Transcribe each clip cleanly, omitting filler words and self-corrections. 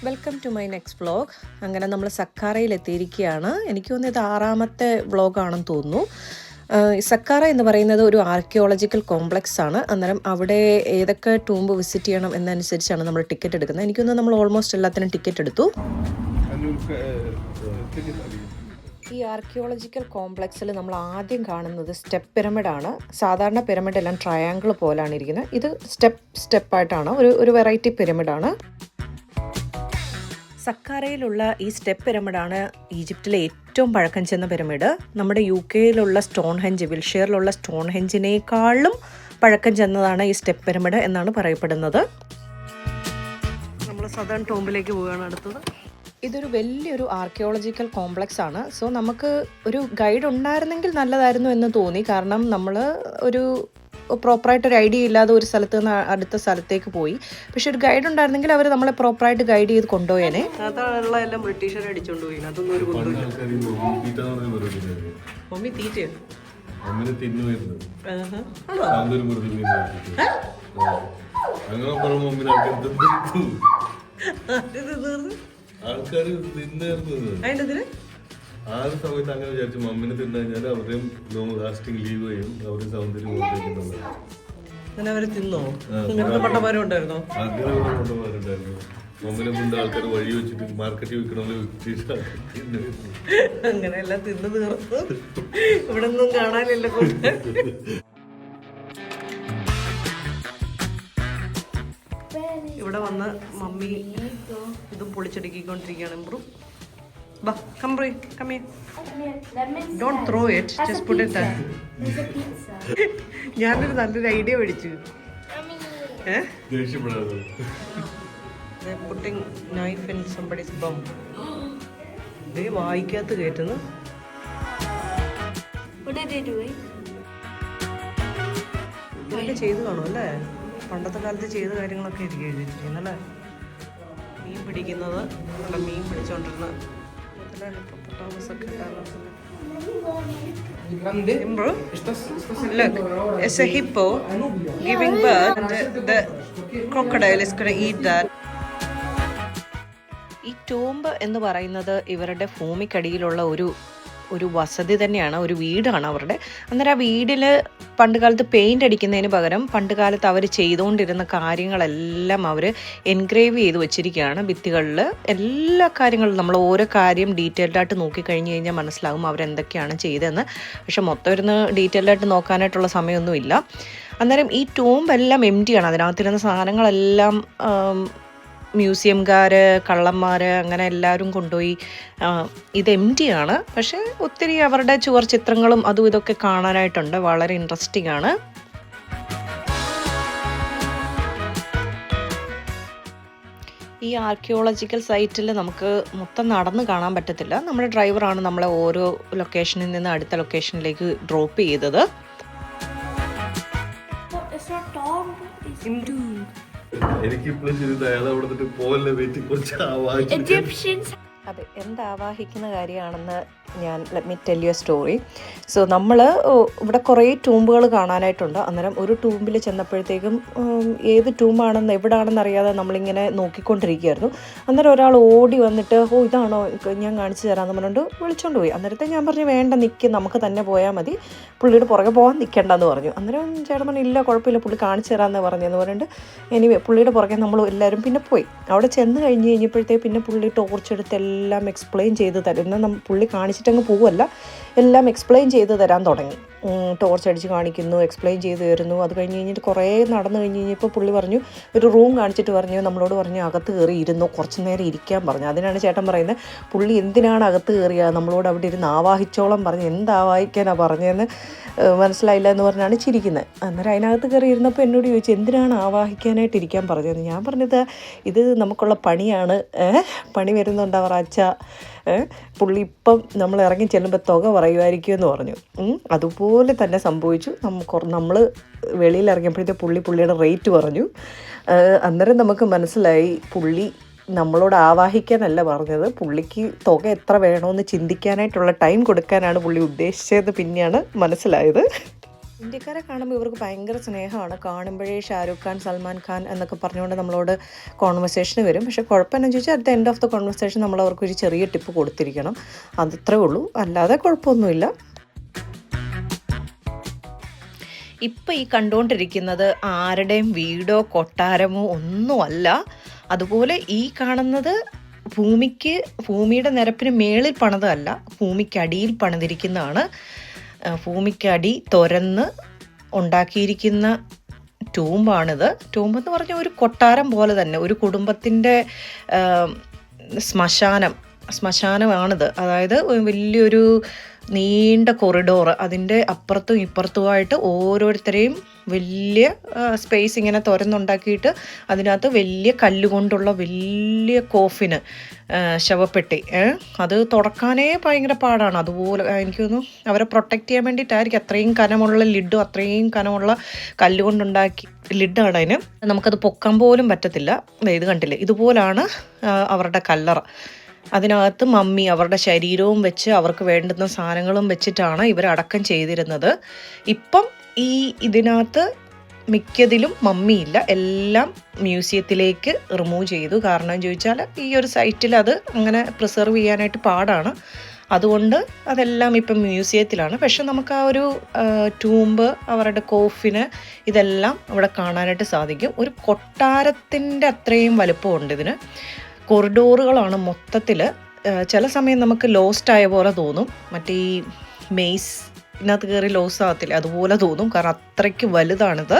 Welcome to my next vlog. അങ്ങനെ നമ്മൾ സക്കാറയിൽ എത്തിയിരിക്കുകയാണ്. എനിക്ക് തോന്നുന്നു ഇത് 6ാമത്തെ വ്ളോഗാണെന്ന് തോന്നുന്നു. സക്കാറ എന്ന് പറയുന്നത് ഒരു ആർക്കിയോളജിക്കൽ കോംപ്ലക്സ് ആണ്. അന്നേരം അവിടെ ഏതൊക്കെ ടൂംബ് വിസിറ്റ് ചെയ്യണം എന്നനുസരിച്ചാണ് നമ്മൾ ടിക്കറ്റ് എടുക്കുന്നത്. എനിക്ക് തോന്നുന്നു നമ്മൾ ഓൾമോസ്റ്റ് എല്ലാത്തിനും ടിക്കറ്റ് എടുത്തു. ഈ ആർക്കിയോളജിക്കൽ കോംപ്ലക്സിൽ നമ്മൾ ആദ്യം കാണുന്നത് സ്റ്റെപ്പ് പിരമിഡാണ്. സാധാരണ പിരമിഡ് എല്ലാം ട്രയാങ്കിൾ പോലാണ് ഇരിക്കുന്നത്. ഇത് സ്റ്റെപ്പായിട്ടാണ് ഒരു വെറൈറ്റി പിരമിഡാണ്. സക്കാറയിലുള്ള ഈ സ്റ്റെപ്പ് പിരമിഡാണ് ഈജിപ്തിലെ ഏറ്റവും പഴക്കം ചെന്ന പിരമിഡ്. നമ്മുടെ UK-യിലുള്ള സ്റ്റോൺഹെഞ്ച്, വിൽഷെയറിലുള്ള സ്റ്റോൺഹെഞ്ചിനേക്കാളും പഴക്കം ചെന്നതാണ് ഈ സ്റ്റെപ്പ് പിരമിഡ് എന്നാണ് പറയപ്പെടുന്നത്. നമ്മൾ സദേൺ ടോംബിലേക്ക് പോവുകയാണ് അടുത്തത്. ഇതൊരു വലിയൊരു ആർക്കിയോളജിക്കൽ കോംപ്ലക്സ് ആണ്. സോ നമുക്ക് ഒരു ഗൈഡ് ഉണ്ടായിരുന്നെങ്കിൽ നല്ലതായിരുന്നു എന്ന് തോന്നി. കാരണം നമ്മൾ ഒരു പ്രോപ്പറായിട്ടൊരു ഐഡിയ ഇല്ലാതെ ഒരു സ്ഥലത്ത് നിന്ന് അടുത്ത സ്ഥലത്തേക്ക് പോയി. പക്ഷെ ഒരു ഗൈഡ് ഉണ്ടായിരുന്നെങ്കിൽ അവർ നമ്മളെ പ്രോപ്പറായിട്ട് ഗൈഡ് ചെയ്ത് കൊണ്ടുപോയേനെ. അതാണുള്ള എല്ലാം ബ്രിട്ടീഷുകാർ അടിച്ചുകൊണ്ട് പോയി. അതൊന്നും ഒരു മമ്മി തീറ്റയോ അതിന്റെ ആ ഒരു സമയത്ത് അങ്ങനെ വിചാരിച്ചു മമ്മിനെ തിന്നു കഴിഞ്ഞാൽ അവരുടെയും ലോങ് ലാസ്റ്റിംഗ് ലീവ് ചെയ്യും, അവരുടെ സൗന്ദര്യം അങ്ങനെ അവര് തിന്നോ? അങ്ങനത്തെ പട്ടമാരുണ്ടായിരുന്നോ? അങ്ങനെ പട്ടമാരുണ്ടായിരുന്നു. മമ്മിനെ കൊണ്ട് ആൾക്കാർ വഴി വെച്ചിട്ട് മാർക്കറ്റിൽ വിൽക്കണമെന്ന് അങ്ങനെ എല്ലാം തിന്നു തീർത്തു. ഇവിടെ ഒന്നും കാണാനില്ല. ഇവിടെ വന്ന് മമ്മി ഇതും പൊളിച്ചടുക്കിക്കൊണ്ടിരിക്കുകയാണ്. ഇമ്പ്രൂ Bah, come here. Don't throw it. Just put it there. ഞാനൊരു നല്ലൊരു ഐഡിയ മേടിച്ചു. Putting knife in somebody's bum. ദേ വായിക്കകത്ത് കയറ്റുന്നു. ഇതൊക്കെ ചെയ്തു കാണും അല്ലേ? പണ്ടത്തെ കാലത്ത് ചെയ്ത കാര്യങ്ങളൊക്കെ ആയിരിക്കും എഴുതിയിരിക്കുന്നല്ലേ? മീൻ പിടിക്കുന്നത്, മീൻ പിടിച്ചോണ്ടിരുന്ന Bro, look, it's a hippo giving birth and the crocodile is going to eat that. ഈ ടോംബ് എന്ന് പറയുന്നത് ഇവരുടെ ഭൂമിക്കടിയിലുള്ള ഒരു വസതി തന്നെയാണ്, ഒരു വീടാണ് അവരുടെ. അന്നേരം ആ വീടിൽ പണ്ട് കാലത്ത് പെയിൻ്റ് അടിക്കുന്നതിന് പകരം പണ്ട് കാലത്ത് അവർ ചെയ്തുകൊണ്ടിരുന്ന കാര്യങ്ങളെല്ലാം അവർ എൻഗ്രേവ് ചെയ്ത് വെച്ചിരിക്കുകയാണ് ഭിത്തികളിൽ. എല്ലാ കാര്യങ്ങളും നമ്മൾ ഓരോ കാര്യം ഡീറ്റെയിൽഡായിട്ട് നോക്കിക്കഴിഞ്ഞ് കഴിഞ്ഞാൽ മനസ്സിലാകും അവരെന്തൊക്കെയാണ് ചെയ്തതെന്ന്. പക്ഷെ മൊത്തം ഇരുന്ന് ഡീറ്റെയിൽഡായിട്ട് നോക്കാനായിട്ടുള്ള സമയമൊന്നുമില്ല. അന്നേരം ഈ ടോംബ് എല്ലാം എംറ്റിയാണ്. അതിനകത്തിരുന്ന സാധനങ്ങളെല്ലാം മ്യൂസിയംകാർ, കള്ളന്മാർ അങ്ങനെ എല്ലാവരും കൊണ്ടുപോയി. ഇത് എംറ്റിയാണ്. പക്ഷേ ഒത്തിരി അവരുടെ ചുവർ ചിത്രങ്ങളും അതും ഇതൊക്കെ കാണാനായിട്ടുണ്ട്. വളരെ ഇൻട്രസ്റ്റിംഗ് ആണ്. ഈ ആർക്കിയോളജിക്കൽ സൈറ്റിൽ നമുക്ക് മൊത്തം നടന്ന് കാണാൻ പറ്റത്തില്ല. നമ്മുടെ ഡ്രൈവറാണ് നമ്മളെ ഓരോ ലൊക്കേഷനിൽ നിന്ന് അടുത്ത ലൊക്കേഷനിലേക്ക് ഡ്രോപ്പ് ചെയ്തത്. എനിക്കിപ്പോഴും ശരി അയാൾ അവിടെ പോലെ വെയിറ്റ് കുറച്ച് അതെ, എന്താവാഹിക്കുന്ന കാര്യമാണെന്ന് ഞാൻ let me tell you A story. So നമ്മൾ ഇവിടെ കുറേ ടൂമ്പുകൾ കാണാനായിട്ടുണ്ട്. അന്നേരം ഒരു ടൂമ്പിൽ ചെന്നപ്പോഴത്തേക്കും ഏത് ടൂമ്പാണെന്ന് എവിടാണെന്ന് അറിയാതെ നമ്മളിങ്ങനെ നോക്കിക്കൊണ്ടിരിക്കുകയായിരുന്നു. അന്നേരം ഒരാൾ ഓടി വന്നിട്ട് ഇതാണോ ഞാൻ കാണിച്ചു തരാമെന്ന് പറഞ്ഞുകൊണ്ട് വിളിച്ചുകൊണ്ട് പോയി. അന്നേരത്തെ ഞാൻ പറഞ്ഞു വേണ്ട, നമുക്ക് തന്നെ പോയാൽ മതി, പുള്ളിയുടെ പുറകെ പോകാൻ നിൽക്കേണ്ടെന്ന് പറഞ്ഞു. അന്നേരം ചേട്ടൻ പറഞ്ഞു ഇല്ല കുഴപ്പമില്ല, പുള്ളി കാണിച്ചു തരാമെന്ന് പറഞ്ഞെന്ന് പറഞ്ഞിട്ട് എനിവേ പുള്ളിയുടെ പുറകെ നമ്മൾ എല്ലാവരും പിന്നെ പോയി. അവിടെ ചെന്ന് കഴിഞ്ഞപ്പോഴത്തേക്ക് പിന്നെ പുള്ളി ടോർച്ചെടുത്ത് എല്ലാം എക്സ്പ്ലെയിൻ ചെയ്ത് തരും. എന്നാൽ പുള്ളി കാണിച്ചിട്ടങ്ങ് പോവുമല്ല, എല്ലാം എക്സ്പ്ലെയിൻ ചെയ്ത് തരാൻ തുടങ്ങി. ടോർച്ച് അടിച്ച് കാണിക്കുന്നു, എക്സ്പ്ലെയിൻ ചെയ്ത് തരുന്നു. അത് കഴിഞ്ഞിട്ട് കുറേ നടന്നു കഴിഞ്ഞപ്പോൾ പുള്ളി പറഞ്ഞു, ഒരു റൂം കാണിച്ചിട്ട് പറഞ്ഞു, നമ്മളോട് പറഞ്ഞു അകത്ത് കയറി ഇരുന്നു, കുറച്ച് നേരം ഇരിക്കാൻ പറഞ്ഞു. അതിനാണ് ചേട്ടൻ പറയുന്നത് പുള്ളി എന്തിനാണ് അകത്ത് കയറിയ, നമ്മളോട് അവിടെ ഇരുന്ന് ആവാഹിച്ചോളം പറഞ്ഞു. എന്താവാഹിക്കാനാണ് പറഞ്ഞതെന്ന് മനസ്സിലായില്ല എന്ന് പറഞ്ഞാണ് ചിരിക്കുന്നത്. അന്നേരം അതിനകത്ത് കയറി ഇരുന്നപ്പോൾ എന്നോട് ചോദിച്ചു എന്തിനാണ് ആവാഹിക്കാനായിട്ട് ഇരിക്കാൻ പറഞ്ഞതെന്ന്. ഞാൻ പറഞ്ഞത് ഇത് നമുക്കുള്ള പണിയാണ്, പണി വരുന്നുണ്ടാവറാച്ച, പുള്ളി ഇപ്പം നമ്മൾ ഇറങ്ങി ചെല്ലുമ്പോൾ തുക പറയുമായിരിക്കും എന്ന് പറഞ്ഞു. അതുപോലെ തന്നെ സംഭവിച്ചു. നമ്മൾ വെളിയിൽ ഇറങ്ങിയപ്പോഴത്തെ പുള്ളിയുടെ റേറ്റ് പറഞ്ഞു. അന്നേരം നമുക്ക് മനസ്സിലായി പുള്ളി നമ്മളോട് ആവാഹിക്കാനല്ല പറഞ്ഞത്, പുള്ളിക്ക് തുക എത്ര വേണമെന്ന് ചിന്തിക്കാനായിട്ടുള്ള ടൈം കൊടുക്കാനാണ് പുള്ളി ഉദ്ദേശിച്ചത്. പിന്നെയാണ് മനസ്സിലായത്. ഇന്ത്യക്കാരെ കാണുമ്പോൾ ഇവർക്ക് ഭയങ്കര സ്നേഹമാണ്. കാണുമ്പോഴേ ഷാരൂഖ് ഖാൻ, സൽമാൻ ഖാൻ എന്നൊക്കെ പറഞ്ഞുകൊണ്ട് നമ്മളോട് കോൺവെർസേഷന് വരും. പക്ഷേ കുഴപ്പമെന്നു ചോദിച്ചാൽ at the end of the conversation നമ്മൾ അവർക്കൊരു ചെറിയ ടിപ്പ് കൊടുത്തിരിക്കണം. അതത്രേ ഉള്ളൂ, അല്ലാതെ കുഴപ്പമൊന്നുമില്ല. ഇപ്പം ഈ കണ്ടുകൊണ്ടിരിക്കുന്നത് ആരുടെയും വീടോ കൊട്ടാരമോ ഒന്നുമല്ല. അതുപോലെ ഈ കാണുന്നത് ഭൂമിയുടെ നിരപ്പിന് മേളിൽ പണിതല്ല, ഭൂമിക്കടിയിൽ പണിതിരിക്കുന്നതാണ്. ഭൂമിക്കടി തുരന്ന് ഉണ്ടാക്കിയിരിക്കുന്ന ടൂമ്പാണിത്. ടൂമ്പെന്ന് പറഞ്ഞാൽ ഒരു കൊട്ടാരം പോലെ തന്നെ, ഒരു കുടുംബത്തിൻ്റെ ശ്മശാനമാണിത്. അതായത് വലിയൊരു നീണ്ട കൊറിഡോർ, അതിൻ്റെ അപ്പുറത്തും ഇപ്പുറത്തുമായിട്ട് ഓരോരുത്തരെയും വലിയ സ്പേസ് ഇങ്ങനെ തുരന്നുണ്ടാക്കിയിട്ട് അതിനകത്ത് വലിയ കല്ലുകൊണ്ടുള്ള വലിയ കോഫിന്, ശവപ്പെട്ടി, അത് തുറക്കാനേ ഭയങ്കര പാടാണ്. അതുപോലെ എനിക്ക് തോന്നുന്നു അവരെ പ്രൊട്ടക്റ്റ് ചെയ്യാൻ വേണ്ടിയിട്ടായിരിക്കും അത്രയും കനമുള്ള ലിഡും അത്രയും കനമുള്ള കല്ലുകൊണ്ടുണ്ടാക്കി ലിഡാണ് അതിന്. നമുക്കത് പൊക്കാൻ പോലും പറ്റത്തില്ല. ഇത് കണ്ടില്ലേ, ഇതുപോലാണ് അവരുടെ കല്ലറ. അതിനകത്ത് മമ്മി അവരുടെ ശരീരവും വെച്ച് അവർക്ക് വേണ്ടുന്ന സാധനങ്ങളും വെച്ചിട്ടാണ് ഇവർ അടക്കം ചെയ്തിരുന്നത്. ഇപ്പം ഇതിനകത്ത് മിക്കതിലും മമ്മിയില്ല, എല്ലാം മ്യൂസിയത്തിലേക്ക് റിമൂവ് ചെയ്തു. കാരണം ചോദിച്ചാൽ ഈ ഒരു സൈറ്റിൽ അത് അങ്ങനെ പ്രിസർവ് ചെയ്യാനായിട്ട് പാടാണ്. അതുകൊണ്ട് അതെല്ലാം ഇപ്പം മ്യൂസിയത്തിലാണ്. പക്ഷെ നമുക്ക് ആ ഒരു ടൂമ്പ്, അവരുടെ കോഫിന്, ഇതെല്ലാം അവിടെ കാണാനായിട്ട് സാധിക്കും. ഒരു കൊട്ടാരത്തിൻ്റെ അത്രയും വലുപ്പമുണ്ട് ഇതിന്. കൊറിഡോറുകളാണ് മൊത്തത്തിൽ. ചില സമയം നമുക്ക് ലോസ്റ്റ് ആയ പോലെ തോന്നും, മറ്റേ ഈ മെയ്സിനകത്ത് കയറി ലോസ് ആകത്തില്ല, അതുപോലെ തോന്നും. കാരണം അത്രയ്ക്ക് വലുതാണിത്.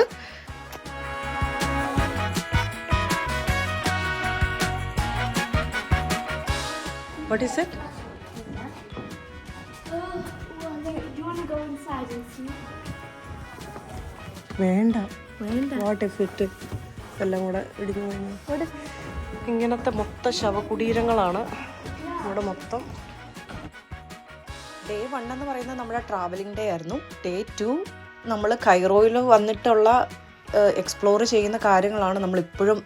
What is it? വേണ്ട. What if it എല്ലാം കൂടെ ഇടിഞ്ഞു കഴിഞ്ഞു? ഇങ്ങനത്തെ മൊത്തം ശവകുടീരങ്ങളാണ് ഇവിടെ മൊത്തം. ഡേ 1 എന്ന് പറയുന്നത് നമ്മുടെ ട്രാവലിംഗ് ഡേ ആയിരുന്നു. ഡേ 2 നമ്മൾ കൈറോയിൽ വന്നിട്ടുള്ള എക്സ്പ്ലോർ ചെയ്യുന്ന കാര്യങ്ങളാണ് നമ്മളിപ്പോഴും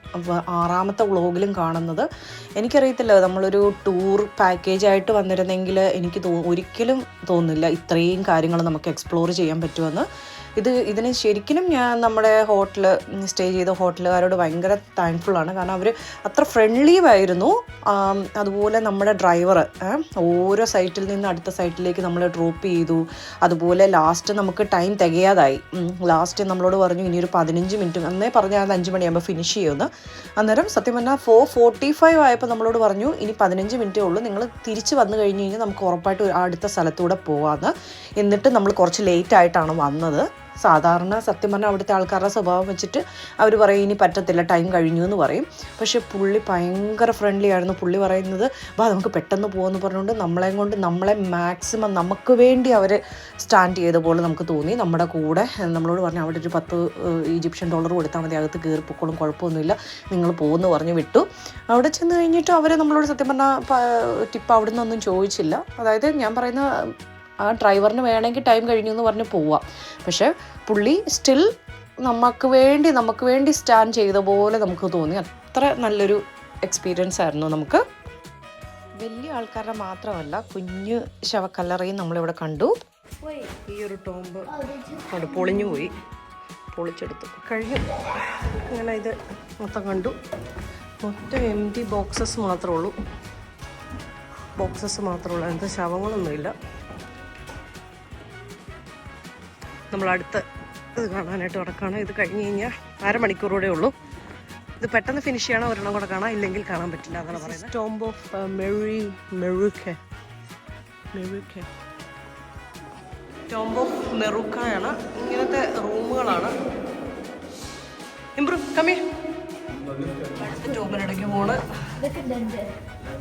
6ാമത്തെ വ്ളോഗിലും കാണുന്നത്. എനിക്കറിയത്തില്ല, നമ്മളൊരു ടൂർ പാക്കേജായിട്ട് വന്നിരുന്നെങ്കിൽ എനിക്ക് ഒരിക്കലും തോന്നുന്നില്ല ഇത്രയും കാര്യങ്ങൾ നമുക്ക് എക്സ്പ്ലോർ ചെയ്യാൻ പറ്റുമെന്ന്. ഇതിന് ശരിക്കും ഞാൻ നമ്മുടെ സ്റ്റേ ചെയ്ത ഹോട്ടലുകാരോട് ഭയങ്കര താങ്ക്ഫുള്ളാണ്. കാരണം അവർ അത്ര ഫ്രണ്ട്ലി ആയിരുന്നു. അതുപോലെ നമ്മുടെ ഡ്രൈവർ ഓരോ സൈറ്റിൽ നിന്ന് അടുത്ത സൈറ്റിലേക്ക് നമ്മൾ ഡ്രോപ്പ് ചെയ്തു. അതുപോലെ ലാസ്റ്റ് നമുക്ക് ടൈം തികയാതായി. ലാസ്റ്റ് നമ്മളോട് പറഞ്ഞു ഇനിയൊരു 15 മിനിറ്റ്, അന്നേ പറഞ്ഞാൽ അത് 5 മണിയാകുമ്പോൾ ഫിനിഷ് ചെയ്യുമെന്ന്. അന്നേരം സത്യം പറഞ്ഞാൽ 4:45 ആയപ്പോൾ നമ്മളോട് പറഞ്ഞു ഇനി 15 മിനിറ്റേ ഉള്ളൂ, നിങ്ങൾ തിരിച്ച് വന്നു കഴിഞ്ഞ് കഴിഞ്ഞാൽ നമുക്ക് ഉറപ്പായിട്ട് അടുത്ത സ്ഥലത്തൂടെ പോകാമെന്ന്. എന്നിട്ട് നമ്മൾ കുറച്ച് ലേറ്റായിട്ടാണ് വന്നത്. സാധാരണ സത്യം പറഞ്ഞാൽ അവിടുത്തെ ആൾക്കാരുടെ സ്വഭാവം വെച്ചിട്ട് അവർ പറയും ഇനി പറ്റത്തില്ല, ടൈം കഴിഞ്ഞു എന്ന് പറയും. പക്ഷേ പുള്ളി ഭയങ്കര ഫ്രണ്ട്ലി ആയിരുന്നു. പുള്ളി പറയുന്നത് നമുക്ക് പെട്ടെന്ന് പോകുമെന്ന് പറഞ്ഞുകൊണ്ട് നമ്മളെ മാക്സിമം നമുക്ക് വേണ്ടി അവർ സ്റ്റാൻഡ് ചെയ്ത പോലെ നമുക്ക് തോന്നി. നമ്മുടെ കൂടെ നമ്മളോട് പറഞ്ഞു അവിടെ ഒരു 10 ഈജിപ്ഷ്യൻ ഡോളർ കൊടുത്താൽ മതി, അകത്ത് കയറിപ്പോക്കോളും, കുഴപ്പമൊന്നുമില്ല, നിങ്ങൾ പോകുമെന്ന് പറഞ്ഞ് വിട്ടു. അവിടെ ചെന്ന് കഴിഞ്ഞിട്ട് അവർ നമ്മളോട് സത്യം പറഞ്ഞാൽ ടിപ്പ് അവിടെ നിന്നൊന്നും ചോദിച്ചില്ല. അതായത് ഞാൻ പറയുന്ന ആ ഡ്രൈവറിന് വേണമെങ്കിൽ ടൈം കഴിഞ്ഞു എന്ന് പറഞ്ഞ് പോവാം. പക്ഷേ പുള്ളി സ്റ്റിൽ നമുക്ക് വേണ്ടി സ്റ്റാൻഡ് ചെയ്ത പോലെ നമുക്ക് തോന്നി. അത്ര നല്ലൊരു എക്സ്പീരിയൻസ് ആയിരുന്നു നമുക്ക്. വലിയ ആൾക്കാരുടെ മാത്രമല്ല കുഞ്ഞു ശവക്കല്ലറയും നമ്മളിവിടെ കണ്ടു. ഈ ഒരു ടോംബ് അവിടെ പൊളിഞ്ഞു പോയി, പൊളിച്ചെടുത്തു കഴിഞ്ഞു. അങ്ങനെ ഇത് മൊത്തം കണ്ടു. മൊത്തം എംപ്റ്റി ബോക്സസ് മാത്രമേ ഉള്ളൂ. എന്താ ശവങ്ങളൊന്നുമില്ല. നമ്മളടുത്ത് ഇത് കാണാനായിട്ട് കിടക്കുകയാണ്. ഇത് കഴിഞ്ഞ് കഴിഞ്ഞാൽ 1/2 മണിക്കൂറൂടെ ഉള്ളൂ. ഇത് പെട്ടെന്ന് ഫിനിഷ് ചെയ്യണം, ഒരെണ്ണം കൂടെ കാണാം, ഇല്ലെങ്കിൽ കാണാൻ പറ്റില്ല എന്നാണ് പറയുന്നത്. ടോംബ് ഓഫ് ടോംബ് ഓഫ് മെറൂക്കയാണ്. ഇങ്ങനത്തെ റൂമുകളാണ്. അടുത്ത ടോംബിനിടയ്ക്ക് പോണ്.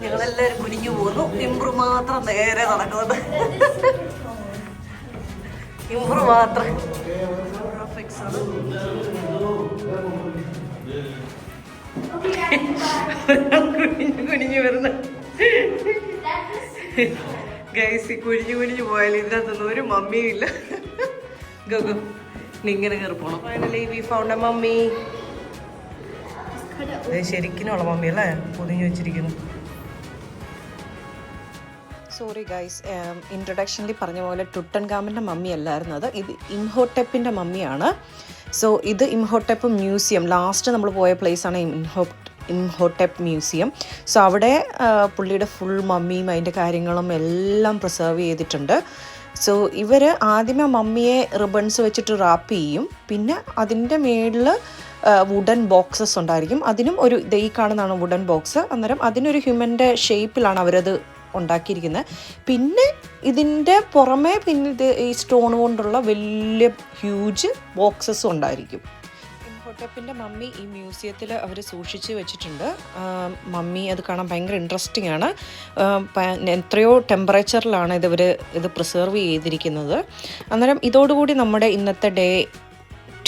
ഞങ്ങളെല്ലാവരും കുനിഞ്ഞു പോകുന്നു. ഇംബ്രു മാത്രം നേരെ നടക്കുന്നത്. ഇംബ്രു മാത്രം കുനിഞ്ഞു വരുന്ന ഗൈസ്. കുനിഞ്ഞു പോയാലും ഇതിനകത്തൊന്നും ഒരു മമ്മിയും ഇല്ല. ഗഗു ഇങ്ങനെ കയറി പോണം. Finally we found A mummy. ശരിക്കുള്ള മമ്മി അല്ലേ, പൊതിഞ്ഞു വെച്ചിരിക്കുന്നു. സോറി ഗൈസ്, ഇൻട്രൊഡക്ഷനിൽ പറഞ്ഞ പോലെ ടുട്ടൻഖാമൻ്റെ മമ്മി അല്ലായിരുന്നു അത്, ഇത് ഇംഹോട്ടെപ്പിൻ്റെ മമ്മിയാണ്. സോ ഇത് ഇംഹോട്ടെപ്പ് മ്യൂസിയം, ലാസ്റ്റ് നമ്മൾ പോയ പ്ലേസാണ് ഇംഹോട്ടെപ്പ് മ്യൂസിയം. സോ അവിടെ പുള്ളിയുടെ ഫുൾ മമ്മിയും അതിൻ്റെ കാര്യങ്ങളും എല്ലാം പ്രിസർവ് ചെയ്തിട്ടുണ്ട്. സോ ഇവർ ആദ്യമേ മമ്മിയെ റിബൺസ് വെച്ചിട്ട് റാപ്പ് ചെയ്യും, പിന്നെ അതിൻ്റെ മേളിൽ വുഡൻ ബോക്സസ് ഉണ്ടായിരിക്കും. അതിനും ഒരു ഈ കാണുന്നതാണ് വുഡൻ ബോക്സ്. അന്നേരം അതിനൊരു ഹ്യൂമൻ്റെ ഷേപ്പിലാണ് അവരത് ഉണ്ടാക്കിയിരിക്കുന്നത്. പിന്നെ ഇതിൻ്റെ പുറമേ പിന്നെ ഇത് ഈ സ്റ്റോൺ കൊണ്ടുള്ള വലിയ ഹ്യൂജ് ബോക്സസും ഉണ്ടായിരിക്കും. ഇംഹോട്ടെപ്പിൻ്റെ മമ്മി ഈ മ്യൂസിയത്തിൽ അവർ സൂക്ഷിച്ച് വെച്ചിട്ടുണ്ട്. മമ്മി അത് കാണാൻ ഭയങ്കര ഇൻട്രസ്റ്റിംഗ് ആണ്. എത്രയോ ടെമ്പറേച്ചറിലാണ് ഇത് പ്രിസർവ് ചെയ്തിരിക്കുന്നത്. അന്നേരം ഇതോടുകൂടി നമ്മുടെ ഇന്നത്തെ ഡേ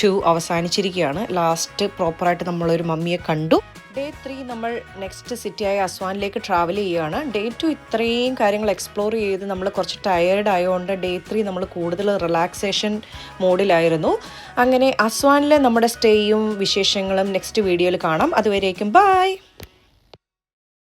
2 അവസാനിച്ചിരിക്കുകയാണ്. ലാസ്റ്റ് പ്രോപ്പറായിട്ട് നമ്മളൊരു മമ്മിയെ കണ്ടു. ഡേ 3 നമ്മൾ നെക്സ്റ്റ് സിറ്റിയായ അസ്വാനിലേക്ക് ട്രാവൽ ചെയ്യുകയാണ്. ഡേ 2 ഇത്രയും കാര്യങ്ങൾ എക്സ്പ്ലോർ ചെയ്ത് നമ്മൾ കുറച്ച് ടയേർഡ് ആയതുകൊണ്ട് ഡേ 3 നമ്മൾ കൂടുതൽ റിലാക്സേഷൻ മോഡിലായിരുന്നു. അങ്ങനെ അസ്വാനിലെ നമ്മുടെ സ്റ്റേയും വിശേഷങ്ങളും നെക്സ്റ്റ് വീഡിയോയിൽ കാണാം. അതുവരേക്കും ബൈ.